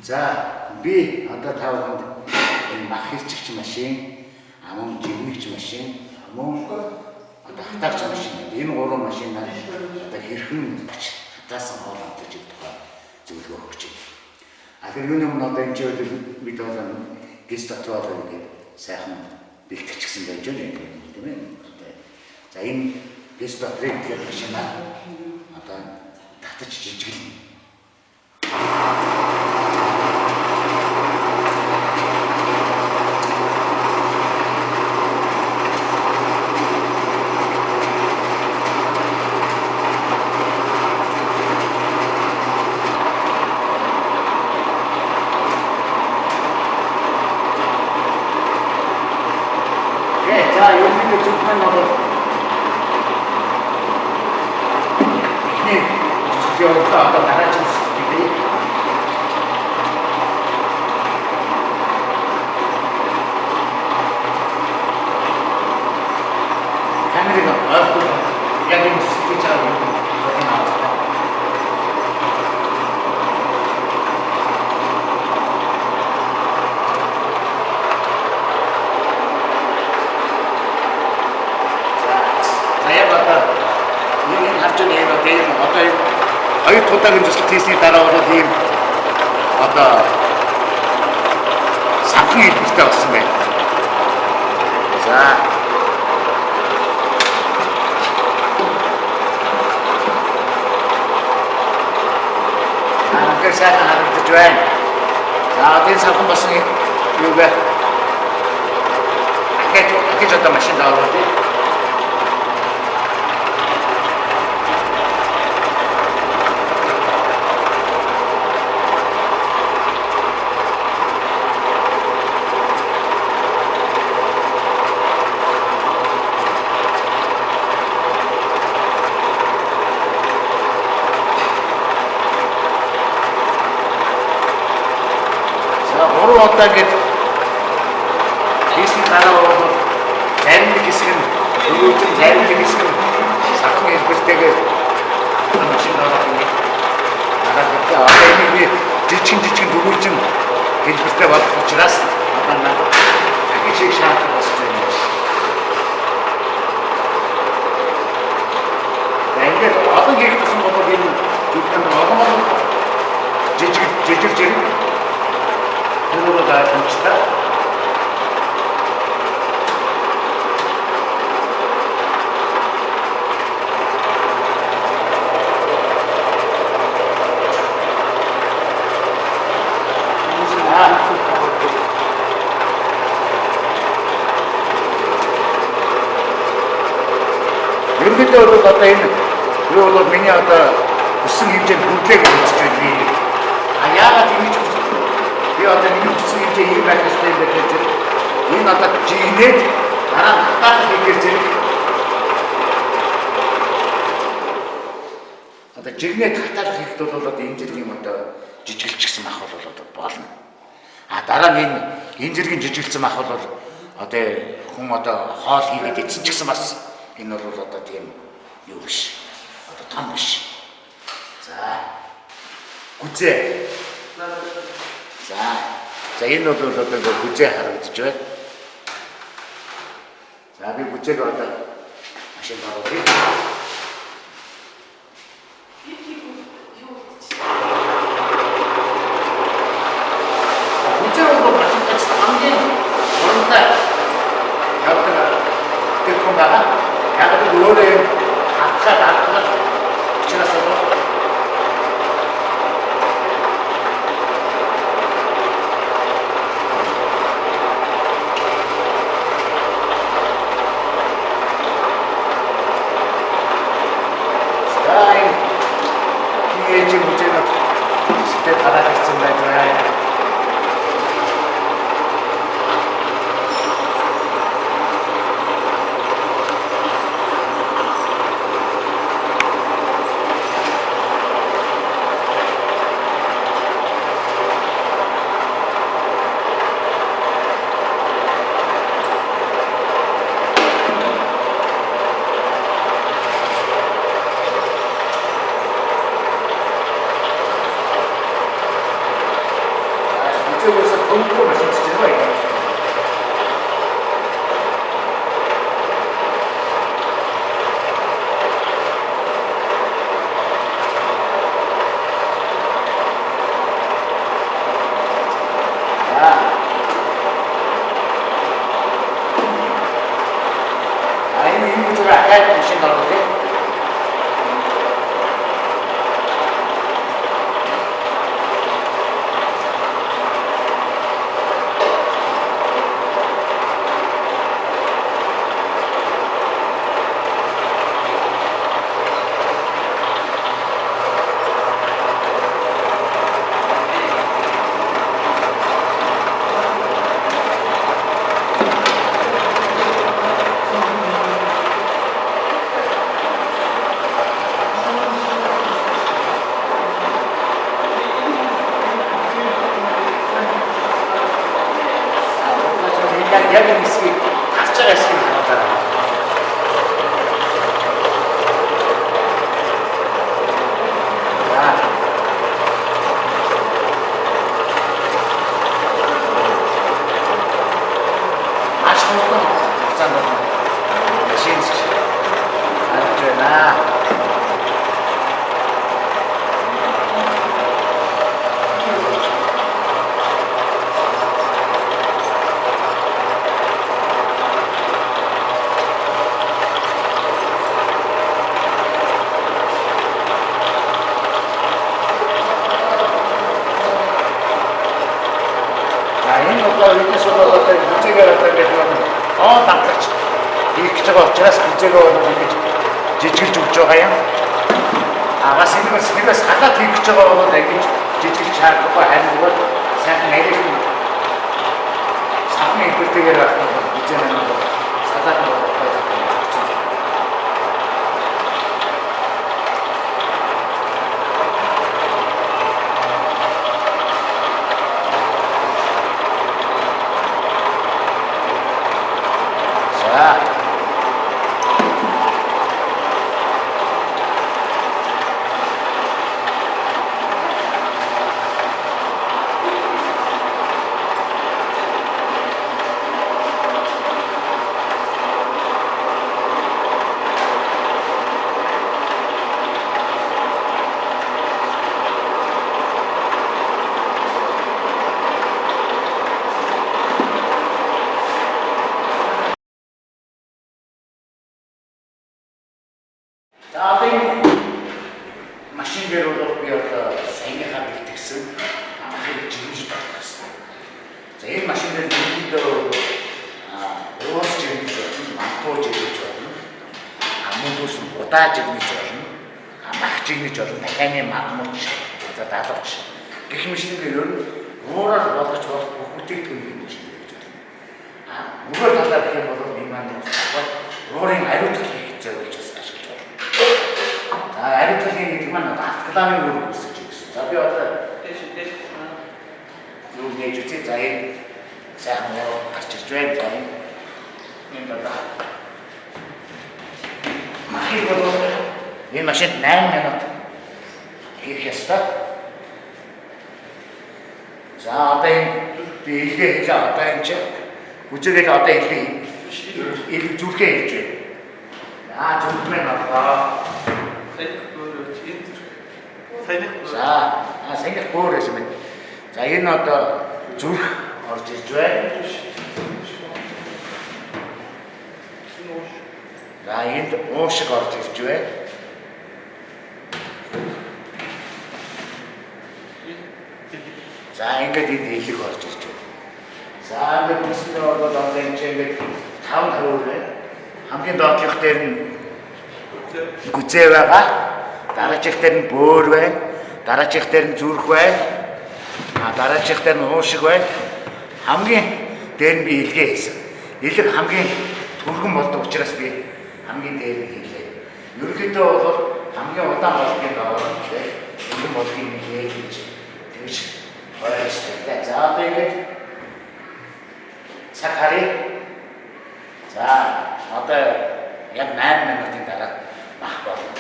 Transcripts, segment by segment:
За би одоо та бүхэнд энэ мах хэрчигч машин, амун жигнэгч машин, амун одоо хатаагч машин энэ гурван машинаар одоо хэрхэн хатаасан хоолойтой ч тухай зөвлөгөө өгч байна. А тэр юуны өмнө одоо энэ жишээ бид одоо гис дотор ингээд сайхан бэлтгэчихсэн байж байна тийм ээ. За энэ гис доторыг тэр машинаар одоо татаж жижиглэн. 자, 여기도 조금만 넣어. 네, 저기서 아까 나가진 스피드. 카메라가 앞으로 야경 스피드하고 저기 나왔다. Хоёр удаагийн төсөл хийсний дараа бол ийм одоо савхан хэлбэртэй болсон байна. За. Анхаар сайхан харагдаж байна. За, энэ савхан болсон юу вэ? Ахиж одоо машин даавал тий. Одоо ингээд хийсэн дараа бол зарим нэг хэсэг нь өрөөжин зарим нэг хэсэг нь сахны хэлбэртэйгээр машин ороод ингээд харагдаа. Одоо энэ жижиг өрөөжин хэлбэртэй болох учраас одоо надад дахиж шиг шаардлага болсон юм. Тэгээд одоо хийх гэсэн бол энэ зүгтэн олон жижиг 그거로 다 봅시다. ерөнхийдөө бол одоо энэ юу бол миний одоо өссөн хэмжээнд хүрдлээг үзэж байна. А яагаад ингэж би одоо нэг өссөн хэмжээ ийм байх ёстой юм бэ гэхээр энэ одоо жигнээд дараа хатаах хийхээр зэрэг одоо жигнээд хатаах хийхэд бол одоо энэ зэрэг юм одоо жижигэлчихсэн мах бол одоо болно. А дараа нь энэ зэргийн жижигэлсэн мах бол одоо хүн одоо хоол хийгээд эцэн ч гэсэн бас энэ бол одоо тийм юу биш. Одоо том биш. За. Гүзээ. За энэ бол одоо гүзээ харагдаж байна. За би гүзээг одоо машин оруулъя. гүзээ бол машинтай хамгийн гурантай явдаг техник байгаа. Яг л өөрөө хатгаад учраас яг энэ хэсгийг харж байгаа хэсгийг хараад. Даглагч хийх гэж байгаа учраас хизээгөө ингэж жижиглж өгч байгаа юм. Бас энэс хадаад хийх гэж байгаа бол ингэж жижиглж шаардлагагүй харин бол сайхан ярих юм. Сахны хэлбэртэйгээр хизээнэ салаад байгаа. За одоо энэ машин дээр бол би одоо саяныхаа бэлтгэсэн ахыг жимж болох гэсэн. За энэ машин дээр нэгдээ уус жимж болно, мантуу жимж болно. Мөн дүүс удаа жимж болно. Мах жимж болно, дахианы мадмууч, за даалгавч. Гэх мэтээр ер нь уураар болгож болох бүх бүтээгдэхүүн юм шиг гэж байна. Нөгөө талаар гэх юм бол энэ маань уурын ариутгал хийх зорилж ариутгын гэдэг маань автокламын үр үүсгэж байсан. За би одоо юу нээж үгүй за энэ сайхан гарч ирж байна. За энэ одоо машин бол энэ машин 8 минут хийх ёстой. За одоо энэ би илгээ хийлээ одоо энэ чи үзээгээл одоо илгээ зүрхээ хийж байна. Зүрхмэн одоо саяны өөр юм байна. За энэ одоо зүрх орж ирж байна. За энд уушиг орж ирж байна. За ингээд энд хэлэг орж ирж байна. За ингээд үснээр бол одоо энэ чинь ингээд 5 төвөр байна. Хамгийн доотлох дээр нь гүзээ байгаа. Дараачих дээр нь бөөр байна. Дараачих дээр нь зүрх байна. Дараачих дээр нь уушиг байна. Хамгийн дээр нь би илгээ хийсэн. Илэг хамгийн түргэн болдог учраас би хамгийн дээр нь хийлээ. Ерөнхийдөө бол хамгийн удаан болгоны даваа тийм түргэн болгоны илгээ гэж тэгж ойлгосон. За одоо ингэж цаг харъя. За одоо яг 8 минутын дараа мах болно.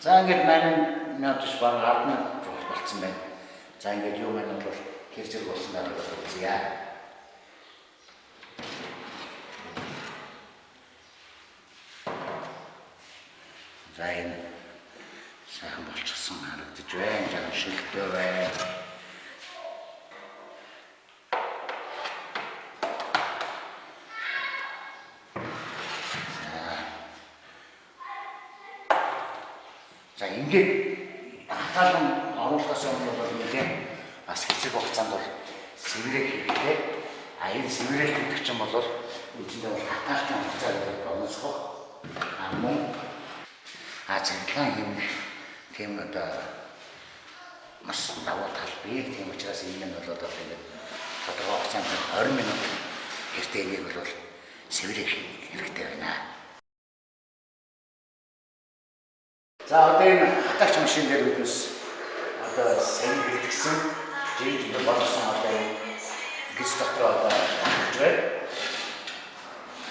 За ингээд 8 минутш баг 10 минут болцсон байна. За ингээд юу маань бол хэр зэрэг болсон даа үзье. За энэ сайхан болчихсон харагдаж байна. Жаахан шилтэй байна. За ингээд хатаалan оруулахаас өмнө бол нэлээд бас хэцэг хугацаанд бол сэврэг хэрэгтэй. Энэ сэврэг гэдэг чинь бол үндсэндээ бол хатаалтай хугацаад боловсгох. Мөн цанхлан юм тийм одоо маш давуу тал бий. Тийм учраас энэ нь бол одоо ингээд тодорхой хугацаанд 20 минут хэртэйг бол сэврэг хэрэгтэй байна. За одоо энэ хатагч машин дээр биднес одоо сайн бэлтгэсэн жинж боловсон одоо гэж дотор одоо хийж байна.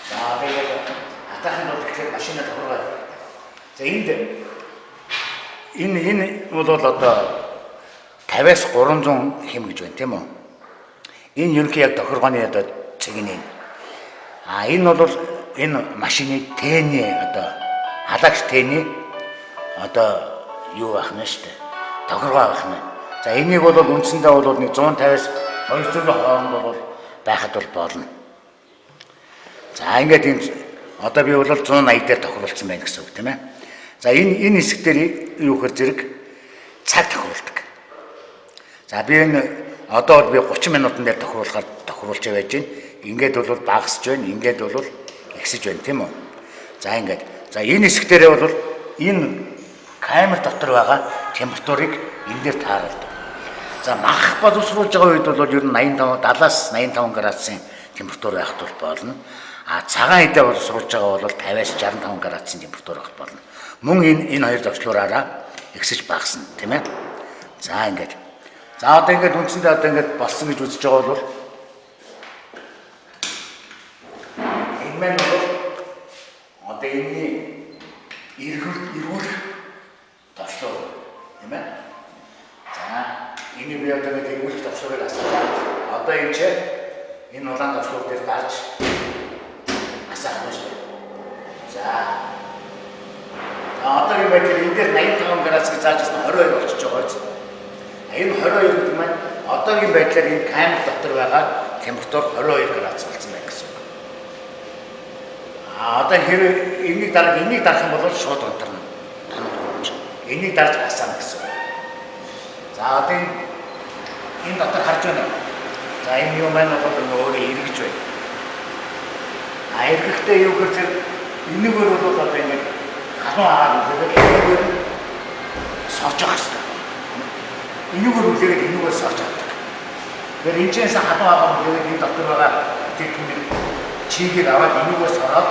За тэгээд атаахын бол тэгэхээр машинаа тохиргоо. За энэ бол одоо 50-аас 300 хэм гэж байна тийм үү? Энэ ерөнхий яг тохиргооны одоо цэгний. Энэ бол энэ машины Т-ний одоо халагч Т-ний одоо юу байх нь шүү дээ. Тохиргоо байх нь. За энийг бол үндсэндээ бол нэг 150-аас 200 хооронд бол байхад бол болно. За ингээд энэ одоо би бол 180 дээр тохируулсан байна гэсэн үг тийм ээ. За энэ хэсэг дээр юу хэр зэрэг цаг тохируулдаг. За би энэ одоо би 30 минутан дээр тохируулж байж байна. Ингээд бол багасж байна. Ингээд бол ихсэж байна тийм үү? За ингээд. За энэ хэсэг дээр бол энэ камер дотор байгаа температурыг энэ дээр тааруулдаг. За мах боловсруулж байгаа үед бол ер нь 70-аас 85 градусын температур байхад бол болно. Цагаан хідээ боловсруулж байгаа бол 50-аас 65 градусын температур байхад болно. Мөн энэ хоёр зөрчлөөрөө ихсэж багасна тийм ээ. За ингээд. За одоо ингээд үндсэндээ одоо ингээд болсон гэж үзэж байгаа бол энэ маань бол одоо энэний эргүүлэх товчлоо тийм ээ. За энэ би одоо ингээд эргүүлэх товчлоорыг асуулаа. Одоо энэ ч энэ улаан товчлоор дээр гарч асаах нь шүү. За одоо энэ байдлаар энэ дээр 85 градусыг заажсан 22 болчихж байгаа биз. Энэ 22 гэдэг маань одоогийн байдлаар энэ камер дотор байгаа температур 22 градус болсон байх гэсэн үг. Одоо хэрэг энийг дарах юм бол шууд унтарна. Энийг дарж асаана гэсэн үг. За одоо энэ дотор харж байна. За энэ юу маань бол өөрөө эргэж байна. Эргэхдээ юу гэхээр энэгээр бол одоо ингэ халуун аваад тэгээд сорж байгаа шүү. Энэгээр үлээгээд энэгээр сорж авдаг. Тэгэхээр энэ ч халуун аваад тэгээд энэ дотор байгаа тэтгэмийг чигээр аваад энэгээр сороод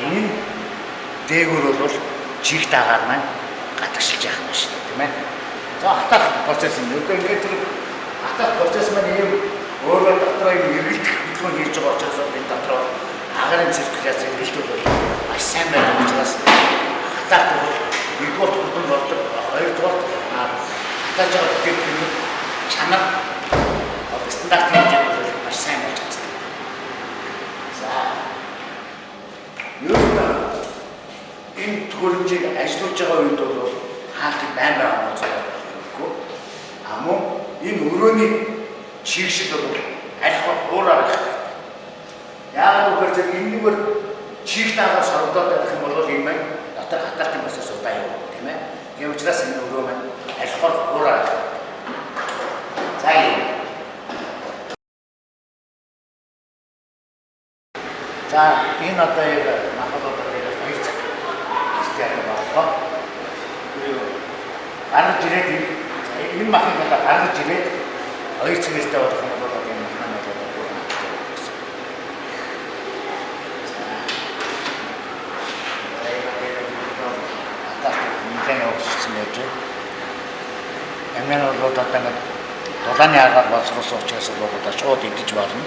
энэ дээгүүр бол чих дагаар маань гатгшилж яах юм шүү тийм ээ. За хатах процесс юм. Одоо ингээд тэр хатах процесс маань ийм өөрөө дотроо юм эргэлдэх хөдөлгөөн хийж байгаа учраас энэ дотроо агарын циркуляц эргэлдүүл маш сайн байх учраас хатах бол нэгдүгээр хөдөлгөөн болдог, хоёрдугаар хатаж байгаа бүтээгдэхүүн чанар стандарт хэмжээнд маш сайн байж байгаа. За энэ төхөөрөмжийг ажиллуулж байгаа үед бол хаалтыг баймаар авах хэрэггүй. Мөн энэ өрөөний чигшил бол аль хуураар байх. Яг үгээр зэрэг энэгээр чих дагаа сорогдоод байх юм бол энэ маань дотор хатаалтын процесс удаан явна тийм ээ. Тийм учраас энэ өрөө маань аль хуураар байх. За энэ. За энэ одоо яг махбодод хоёр цаг стяг боллоо. Гаргаж ирээд энэ махыг одоо гаргаж ирээд хоёр цагээстэй болох юм бол энэ махнаа одоо бүр гэсэн. За энэ явуулсан байж. Амин бол одоо ингээд дулааны агаар боловсруулсан учраас бол одоо шууд идэж болно.